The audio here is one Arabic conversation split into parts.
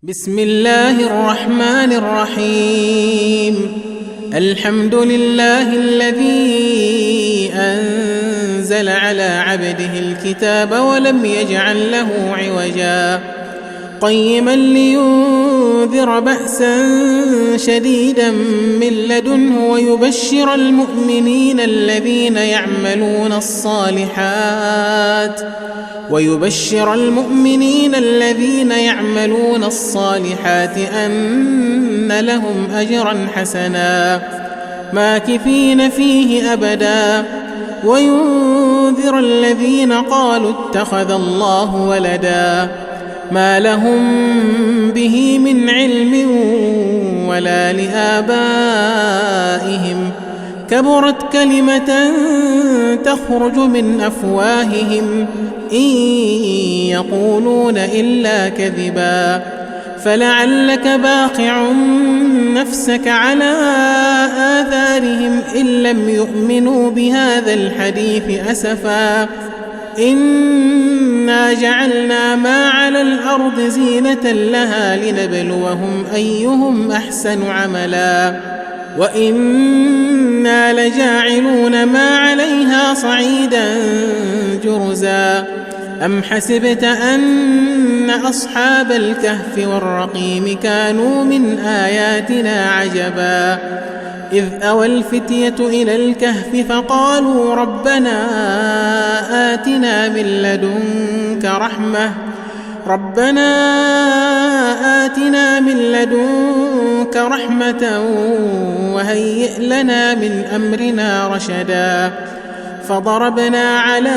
بسم الله الرحمن الرحيم. الحمد لله الذي أنزل على عبده الكتاب ولم يجعل له عوجا قيما لينذر بأسا شديدا من لدنه ويبشر المؤمنين الذين يعملون الصالحات أن لهم أجرا حسنا ماكثين فيه أبدا وينذر الذين قالوا اتخذ الله ولدا ما لهم به من علم ولا لآبائهم كبرت كلمة تخرج من أفواههم إن يقولون إلا كذبا فلعلك باخع نفسك على آثارهم إن لم يؤمنوا بهذا الحديث أسفا إنا جعلنا ما على الأرض زينة لها لنبلوهم أيهم أحسن عملا وإنا لجاعلون ما عليها صعيدا جرزا أم حسبت أن أصحاب الكهف والرقيم كانوا من آياتنا عجبا إذ أوى الفتية إلى الكهف فقالوا ربنا آتنا من لدنك رحمة وهيئ لنا من أمرنا رشدا فضربنا على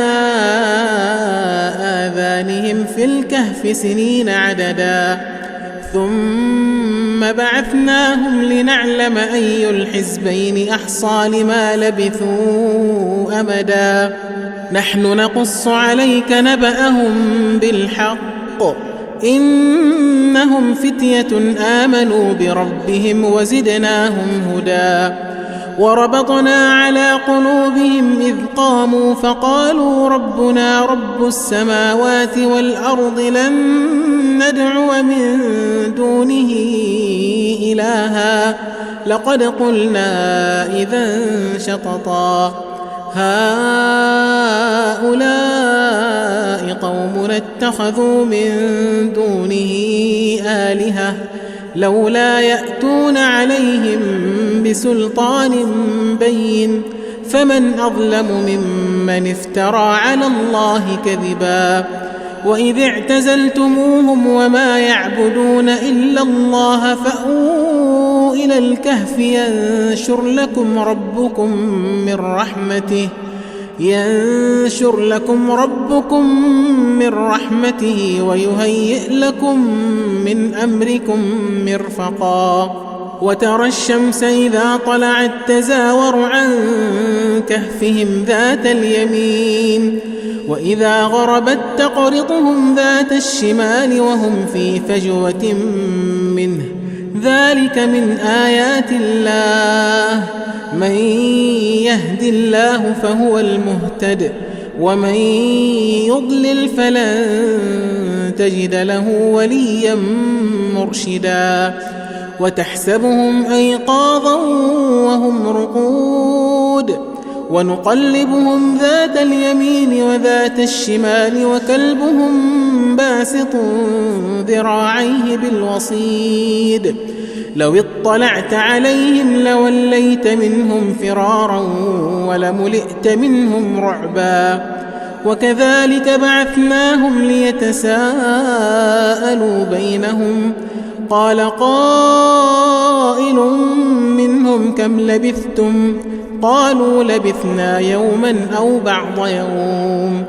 آذانهم في الكهف سنين عددا ثم بعثناهم لنعلم أي الحزبين أحصى لما لبثوا أمدا نحن نقص عليك نبأهم بالحق إنهم فتية آمنوا بربهم وزدناهم هدى وربطنا على قلوبهم إذ قاموا فقالوا ربنا رب السماوات والأرض لن ندعو من دونه إلها لقد قلنا إذا شططا هؤلاء قومنا اتخذوا من دونه آلهة لولا يأتون عليهم بسلطان بين فمن أظلم ممن افترى على الله كذبا وإذ اعتزلتموهم وما يعبدون إلا الله فأووا إلى الكهف ينشر لكم ربكم من رحمته ويهيئ لكم من أمركم مرفقا وترى الشمس إذا طلعت تزاور عن كهفهم ذات اليمين وإذا غربت تقرضهم ذات الشمال وهم في فجوة منه ذلك من آيات الله من يهد الله فهو المهتد ومن يضلل فلن تجد له وليا مرشدا وتحسبهم أيقاظا وهم رقود ونقلبهم ذات اليمين وذات الشمال وكلبهم باسط ذراعيه بالوصيد لو اطلعت عليهم لوليت منهم فرارا ولملئت منهم رعبا وكذلك بعثناهم ليتساءلوا بينهم قال قائل منهم كم لبثتم قالوا لبثنا يوما أو بعض يوم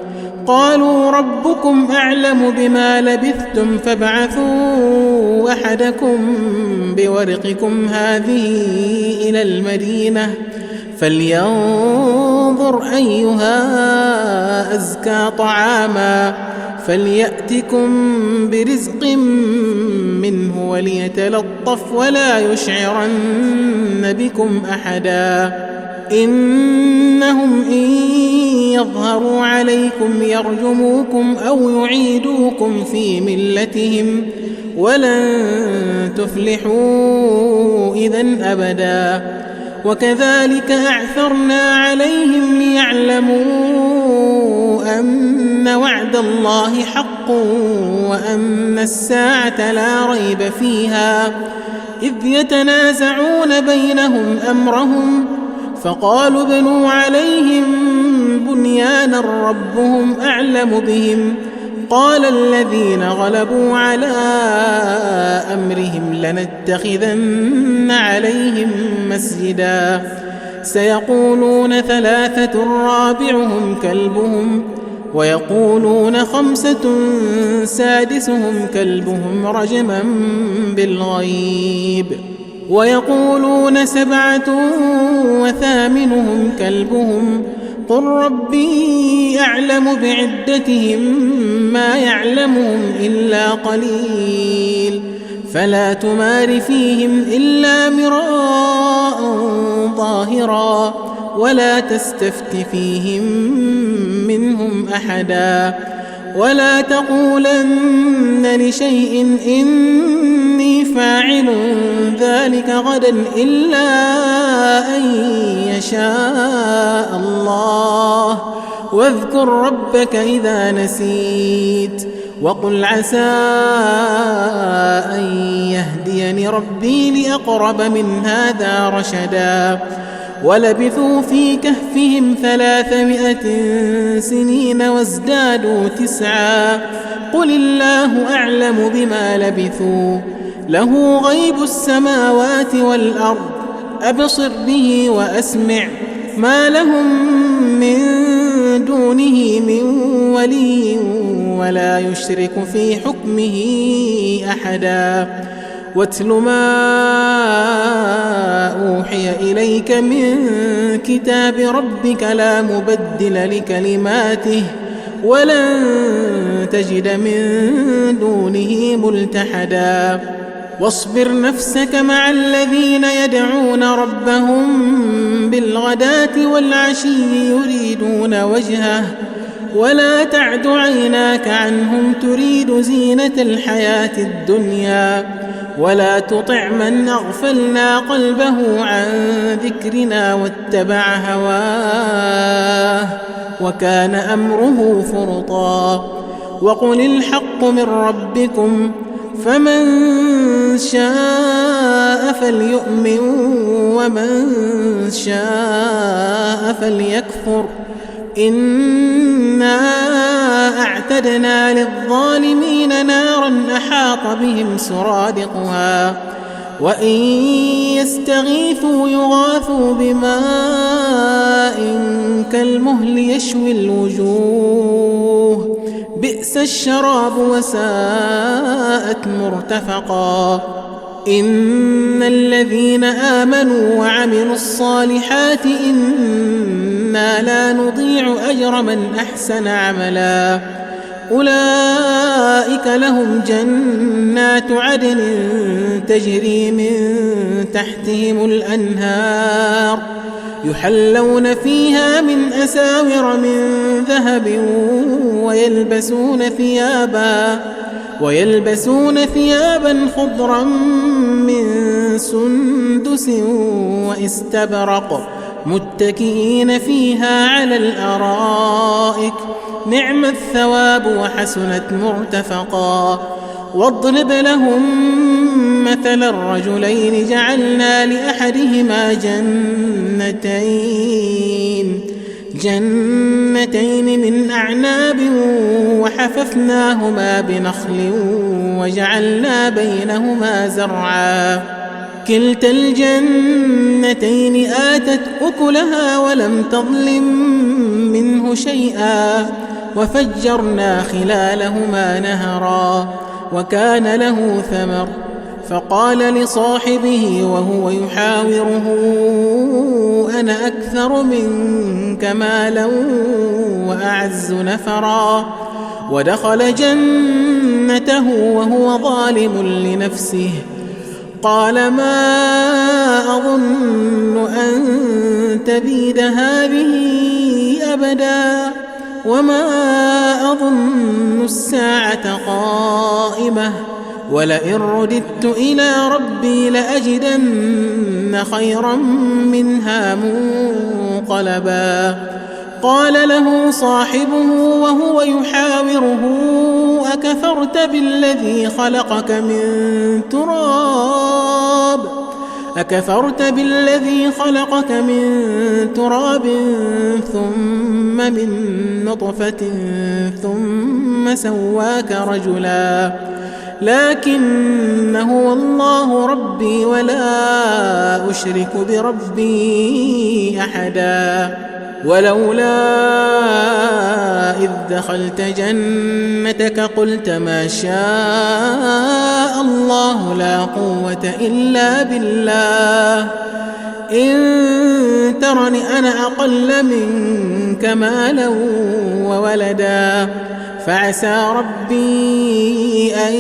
قالوا ربكم أعلم بما لبثتم فابعثوا أحدكم بورقكم هذه إلى المدينة فلينظر أيها أزكى طعاما فليأتكم برزق منه وليتلطف ولا يشعرن بكم أحدا إنهم إن يظهروا عليكم يرجموكم أو يعيدوكم في ملتهم ولن تفلحوا إذن أبدا. وكذلك أعثرنا عليهم ليعلموا أن وعد الله حق وأن الساعة لا ريب فيها، إذ يتنازعون بينهم أمرهم فقالوا ابنوا عليهم بنيانا ربهم أعلم بهم. قال الذين غلبوا على أمرهم لنتخذن عليهم مسجدا. سيقولون 3 رابعهم كلبهم ويقولون 5 سادسهم كلبهم رجما بالغيب ويقولون 7 وثامنهم كلبهم قل ربي أعلم بعدتهم ما يعلمهم إلا قليل فلا تمار فيهم إلا مراء ظاهرا ولا تستفت فيهم منهم أحدا ولا تقولن لشيء إني فاعل ذلك غدا إلا أن يشاء الله واذكر ربك إذا نسيت وقل عسى أن يهديني ربي لأقرب من هذا رشدا. ولبثوا في كهفهم 300 سنين وازدادوا 9 قل الله أعلم بما لبثوا له غيب السماوات والأرض أبصر به وأسمع ما لهم من دونه من ولي ولا يشرك في حكمه أحدا. واتل ما أوحي إليك من كتاب ربك لا مبدل لكلماته ولن تجد من دونه ملتحدا. واصبر نفسك مع الذين يدعون ربهم بالغداة والعشي يريدون وجهه ولا تعد عيناك عنهم تريد زينة الحياة الدنيا ولا تطع من أغفلنا قلبه عن ذكرنا واتبع هواه وكان أمره فرطا. وقل الحق من ربكم فمن شاء فليؤمن ومن شاء فليكفر إنا أعتدنا للظالمين نارا أحاط بهم سرادقها وإن يستغيثوا يغاثوا بماء كالمهل يشوي الوجوه بئس الشراب وساءت مرتفقا. إن الذين آمنوا وعملوا الصالحات إنا لا نضيع أجر من أحسن عملا أولئك لهم جنات عدن تجري من تحتهم الأنهار يحلون فيها من أساور من ذهب ويلبسون ثيابا خضرا من سندس واستبرق متكئين فيها على الأرائك نعم الثواب وحسنت مرتفقا. واضرب لهم مثل الرجلين جعلنا لأحدهما جنتين من أعناب وحففناهما بنخل وجعلنا بينهما زرعا كلتا الجنتين آتت أكلها ولم تظلم منه شيئا وفجرنا خلالهما نهرا وكان له ثمر فقال لصاحبه وهو يحاوره أنا أكثر منك مالا وأعز نفرا ودخل جنته وهو ظالم لنفسه قال ما أظن أن تبيد هذه أبدا وما أظن الساعة قائمة ولئن رددت إلى ربي لأجدن خيرا منها منقلبا. قال له صاحبه وهو يحاوره أكفرت بالذي خلقك من تراب ثم من نطفة ثم سواك رجلا لكن هو الله ربي ولا أشرك بربي أحدا. ولولا إذ دخلت جنتك قلت ما شاء الله لا قوة إلا بالله إن ترني أنا أقل منك مالا وولدا فعسى ربي أن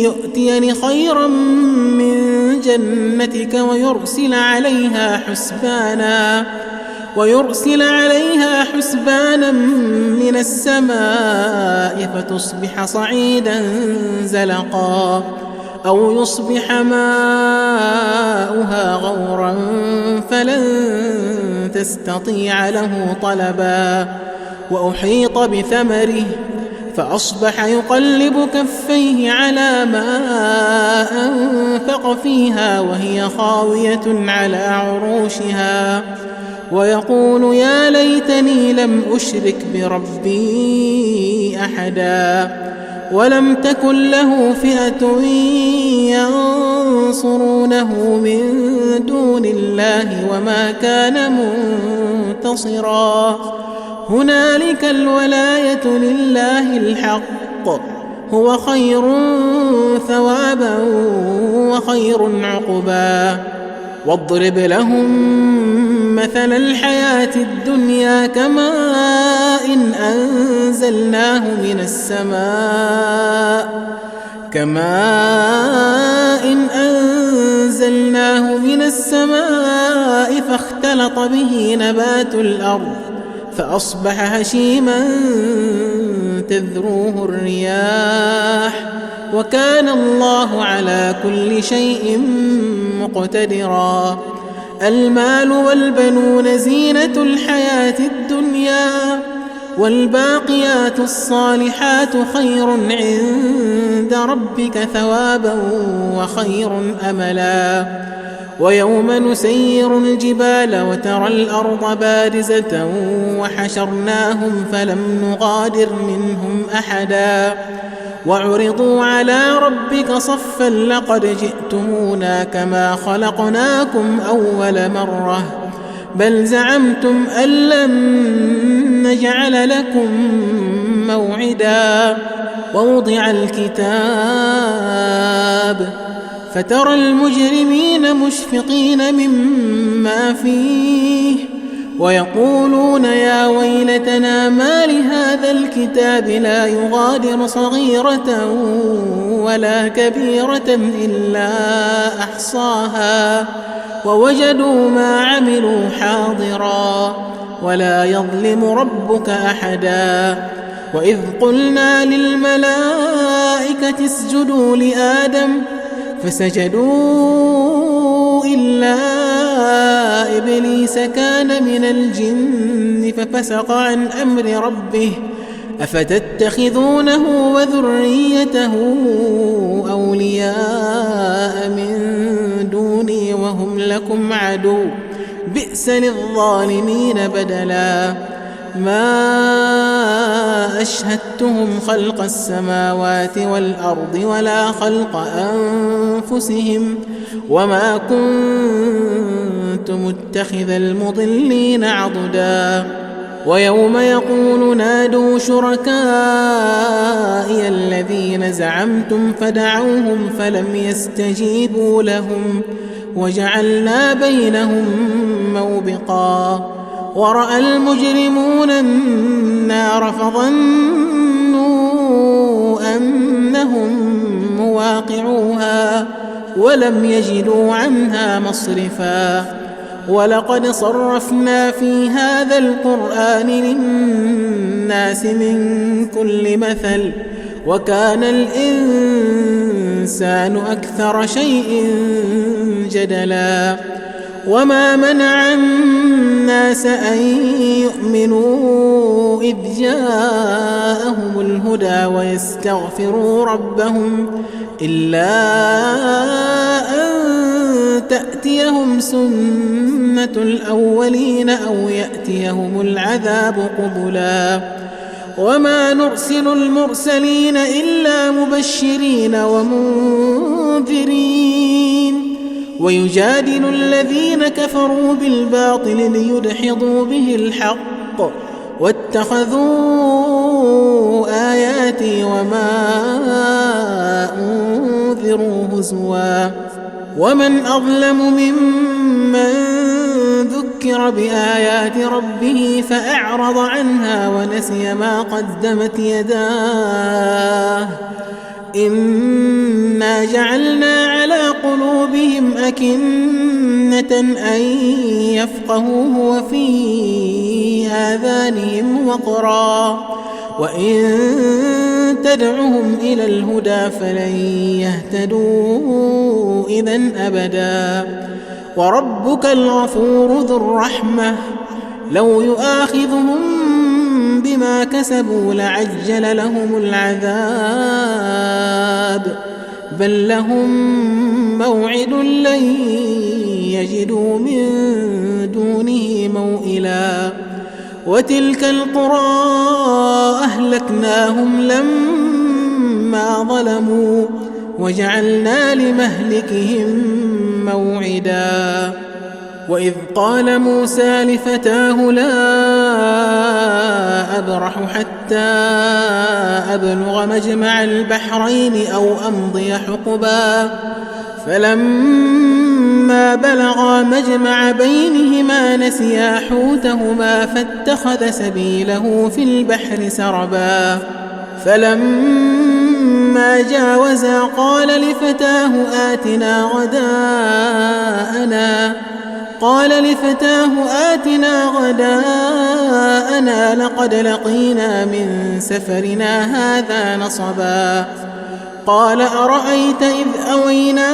يؤتيني خيرا من جنتك ويرسل عليها حسبانا من السماء فتصبح صعيدا زلقا أو يصبح ماؤها غورا فلن تستطيع له طلبا. وأحيط بثمره فأصبح يقلب كفيه على ما أنفق فيها وهي خاوية على عروشها ويقول يا ليتني لم أشرك بربي أحدا. ولم تكن له فئة ينصرونه من دون الله وما كان منتصرا. هنالك الولاية لله الحق هو خير ثوابا وخير عقبا. واضرب لهم مثل الحياة الدنيا كماء أنزلناه من السماء فاختلط به نبات الأرض فأصبح هشيما تذروه الرياح وكان الله على كل شيء مقتدرا. المال والبنون زينة الحياة الدنيا والباقيات الصالحات خير عند ربك ثوابا وخير أملا. ويوم نسير الجبال وترى الأرض بارزة وحشرناهم فلم نغادر منهم أحدا وعرضوا على ربك صفا لقد جئتمونا كما خلقناكم أول مرة بل زعمتم أن لن نجعل لكم موعدا. ووضع الكتاب فترى المجرمين مشفقين مما فيه ويقولون يا ويلتنا ما لهذا الكتاب لا يغادر صغيرة ولا كبيرة إلا أحصاها ووجدوا ما عملوا حاضرا ولا يظلم ربك أحدا. وإذ قلنا للملائكة اسجدوا لآدم فسجدوا إلا إبليس كان من الجن ففسق عن أمر ربه أفتتخذونه وذريته أولياء من دوني وهم لكم عدو بئس للظالمين بدلا. ما أشهدتهم خلق السماوات والأرض ولا خلق أنفسهم وما كنت متخذ المضلين عضدا. ويوم يقول نادوا شركائي الذين زعمتم فدعوهم فلم يستجيبوا لهم وجعلنا بينهم موبقا. ورأى المجرمون النار فظنوا أنهم مواقعوها ولم يجدوا عنها مصرفا. ولقد صرفنا في هذا القرآن للناس من كل مثل وكان الإنسان أكثر شيء جدلا وما منع الناس أن يؤمنوا إذ جاءهم الهدى ويستغفروا ربهم إلا أن تأتيهم سنة الأولين أو يأتيهم العذاب قبلا وما نرسل المرسلين إلا مبشرين ومنذرين ويجادل الذين كفروا بالباطل ليدحضوا به الحق واتخذوا آياتي وما أنذروا هزوا ومن أظلم ممن ذكر بآيات ربه فأعرض عنها ونسي ما قدمت يداه إنا جعلنا على قلوبهم أكنة أن يفقهوه وفي آذانهم وقرا وإن تدعهم إلى الهدى فلن يهتدوا إذن أبدا وربك الغفور ذو الرحمة لو يؤاخذهم بما كسبوا لعجل لهم العذاب بل لهم موعد لن يجدوا من دونه موئلا وتلك القرى أهلكناهم لما ظلموا وجعلنا لمهلكهم موعدا وإذ قال موسى لفتاه لا أبرح حتى أبلغ مجمع البحرين أو أمضي حقبا فلما بلغا مجمع بينهما نسيا حوتهما فاتخذ سبيله في البحر سربا فلما جاوزا قال لفتاه آتنا غداءنا لقد لقينا من سفرنا هذا نصبا قال أرأيت إذ أوينا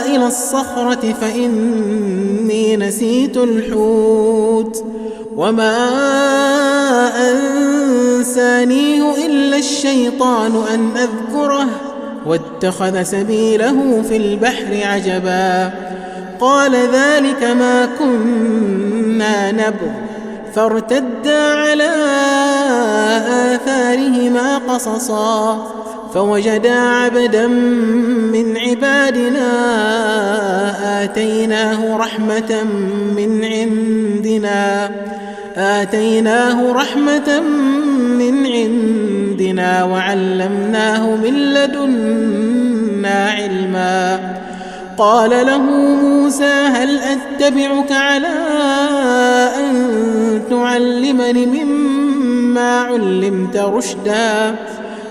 إلى الصخرة فإني نسيت الحوت وما أنسانيه إلا الشيطان أن أذكره واتخذ سبيله في البحر عجبا قال ذلك ما كنا نبغ فارتدا على آثارهما قصصا فوجدا عبدا من عبادنا آتيناه رحمة من عندنا وعلمناه من لدنا علما قال له موسى هل أتبعك على أن تعلمني مما علمت رشدا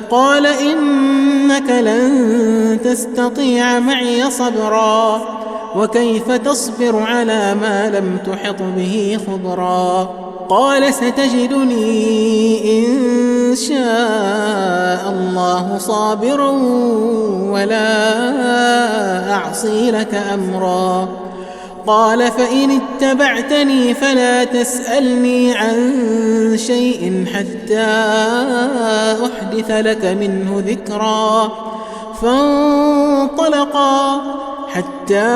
قال إنك لن تستطيع معي صبرا وكيف تصبر على ما لم تحط به خبرا قال ستجدني إن شاء الله صابرا ولا أعصي لك أمرا قال فإن اتبعتني فلا تسألني عن شيء حتى أحدث لك منه ذكرا فانطلقا حتى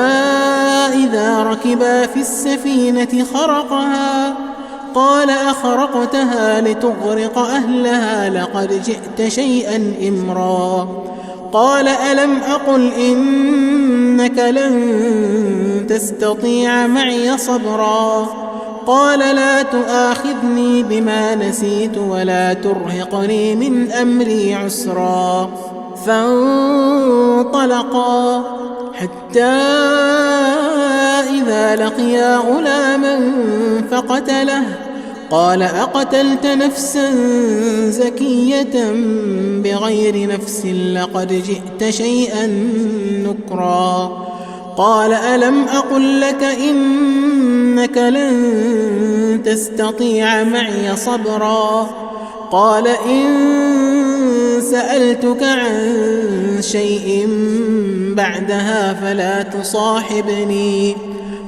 إذا ركبا في السفينة خرقها قال أخرقتها لتغرق أهلها لقد جئت شيئا إمرا قال ألم أقل إنك لن تستطيع معي صبرا قال لا تؤاخذني بما نسيت ولا ترهقني من أمري عسرا فانطلقا حتى إذا لقيا غلاما فقتله قال أقتلت نفسا زكية بغير نفس لقد جئت شيئا نكرا قال ألم أقل لك إنك لن تستطيع معي صبرا قال إن سألتك عن شيء بعدها فلا تصاحبني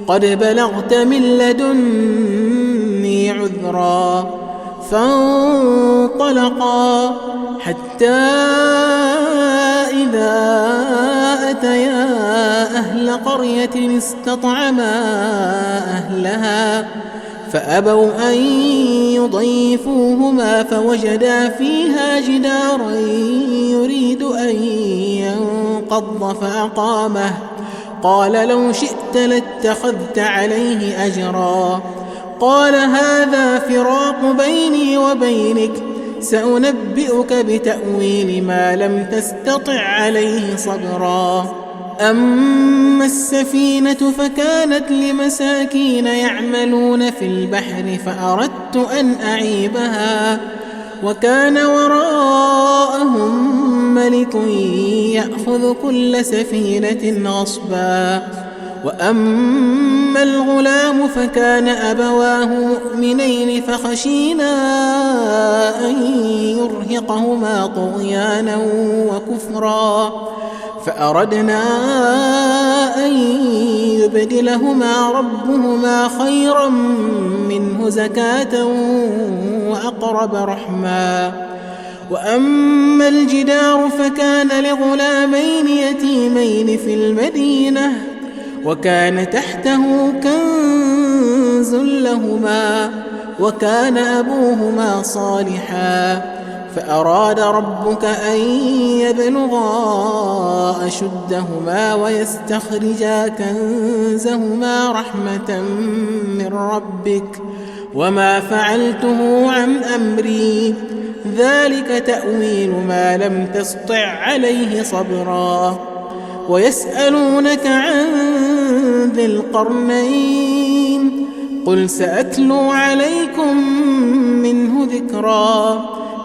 قد بلغت من لدني عذرا. فانطلقا حتى إذا أتيا أهل قرية استطعما أهلها فأبوا أن يضيفوهما فوجدا فيها جدارا يريد أن ينقض فأقامه. قال لو شئت لاتخذت عليه أجرا. قال هذا فراق بيني وبينك سأنبئك بتأويل ما لم تستطع عليه صبرا. أما السفينة فكانت لمساكين يعملون في البحر فأردت أن أعيبها وكان وراءهم ملك يأخذ كل سفينة غصبا. وأما الغلام فكان أبواه مؤمنين فخشينا أن يرهقهما طغيانا وكفرا فأردنا أن يبدلهما ربهما خيرا منه زكاة وأقرب رحما. وأما الجدار فكان لغلامين يتيمين في المدينة وكان تحته كنز لهما وكان أبوهما صالحا فأراد ربك أن يبلغا أشدهما ويستخرجا كنزهما رحمة من ربك وما فعلته عن أمري ذلك تأويل ما لم تسطع عليه صبرا. ويسألونك عن ذي القرنين قل سأتلو عليكم منه ذكرا.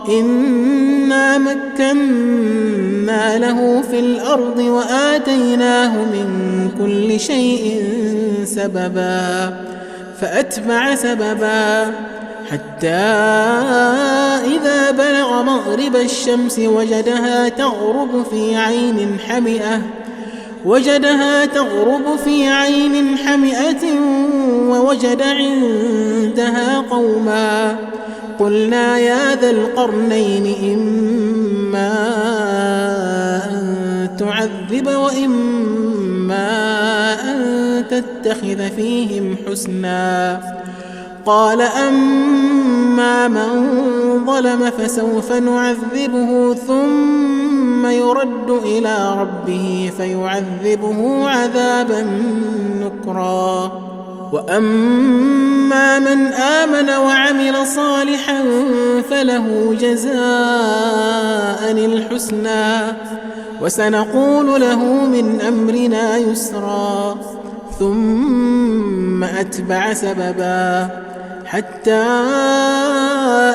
إنا مكنا له في الأرض وآتيناه من كل شيء سببا فأتبع سببا حتى إذا بلغ مغرب الشمس وجدها تغرب في عين حمئة ووجد عندها قوما. قلنا يا ذا القرنين إما أن تعذب وإما أن تتخذ فيهم حسنا. قال أما من ظلم فسوف نعذبه ثم يرد إلى ربه فيعذبه عذابا نكرا. وأما من آمن وعمل صالحا فله جزاء الحسنى وسنقول له من أمرنا يسرا. ثم أتبع سببا حتى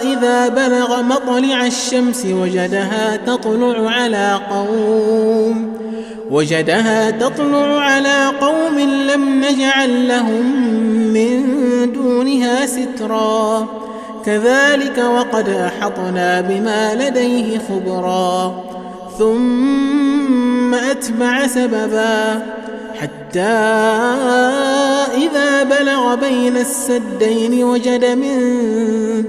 إذا بلغ مطلع الشمس وجدها تطلع على قوم لم نجعل لهم من دونها سترا. كذلك وقد أحطنا بما لديه خبرا. ثم أتبع سببا حتى إذا بلغ بين السدين وجد من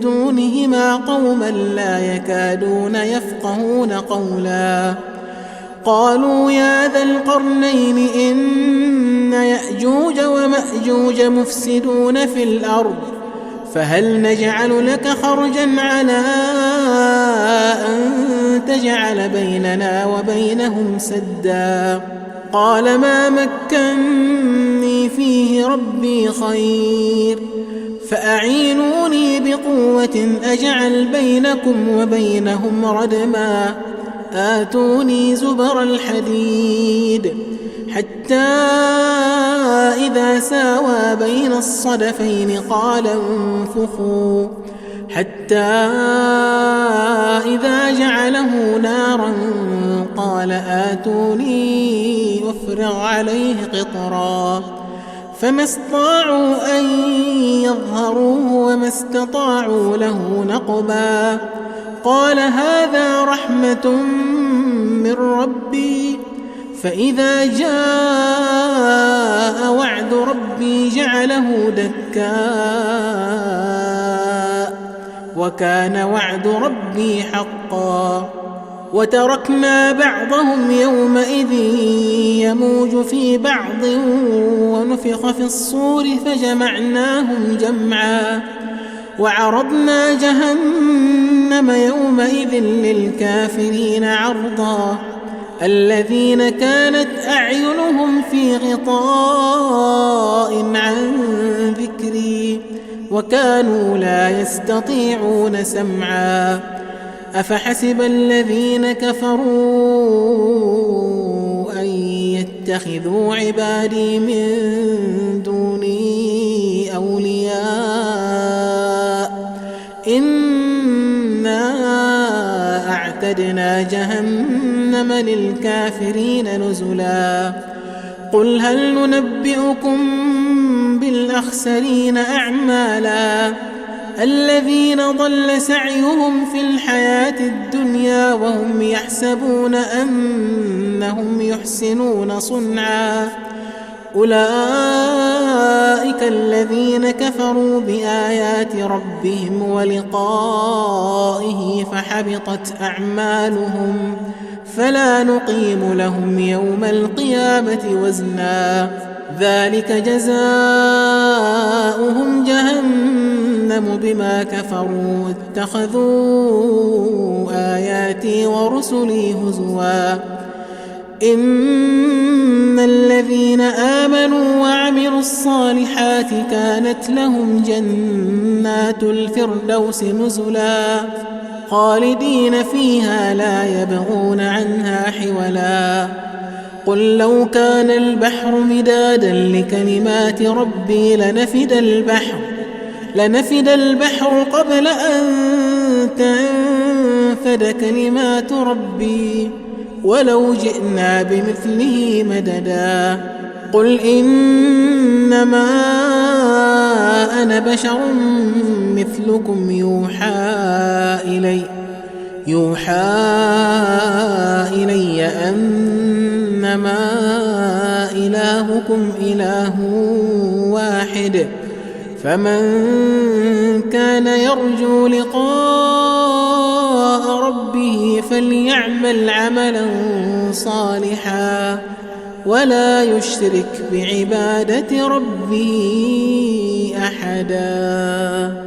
دونهما قوما لا يكادون يفقهون قولا. قالوا يا ذا القرنين إن يأجوج ومأجوج مفسدون في الأرض فهل نجعل لك خرجا على أن تجعل بيننا وبينهم سدا. قال ما مكني فيه ربي خير فأعينوني بقوة أجعل بينكم وبينهم ردما. آتوني زبر الحديد حتى إذا ساوى بين الصدفين قال انفخوا حتى إذا جعله نارا قال آتوني أفرغ عليه قطرا. فما استطاعوا أن يظهروه وما استطاعوا له نقبا قال هذا رحمة من ربي فإذا جاء وعد ربي جعله دكاء وكان وعد ربي حقا وتركنا بعضهم يومئذ يموج في بعض ونفخ في الصور فجمعناهم جمعا وعرضنا جهنم يومئذ للكافرين عرضا الذين كانت أعينهم في غطاء عن ذكري وكانوا لا يستطيعون سمعا أفحسب الذين كفروا أن يتخذوا عبادي من دوني أولياء إنا أعتدنا جهنم للكافرين نزلا قل هل ننبئكم بالأخسرين أعمالا الذين ضل سعيهم في الحياة الدنيا وهم يحسبون أنهم يحسنون صنعا أولئك الذين كفروا بآيات ربهم ولقائه فحبطت أعمالهم فلا نقيم لهم يوم القيامة وزنا ذلك جزاؤهم جهنم بما كفروا واتخذوا آياتي ورسلي هزوا إن الذين آمنوا وعملوا الصالحات كانت لهم جنات الفردوس نزلا خالدين فيها لا يبغون عنها حولا قل لو كان البحر مدادا لكلمات ربي لنفد البحر قبل أن تنفد كلمات ربي ولو جئنا بمثله مددا قل إنما أنا بشر مثلكم يوحى إلي أنما إلهكم إله واحد فمن كان يرجو لقاء ربه فليعمل عملا صالحا ولا يشرك بعبادة ربه أحدا.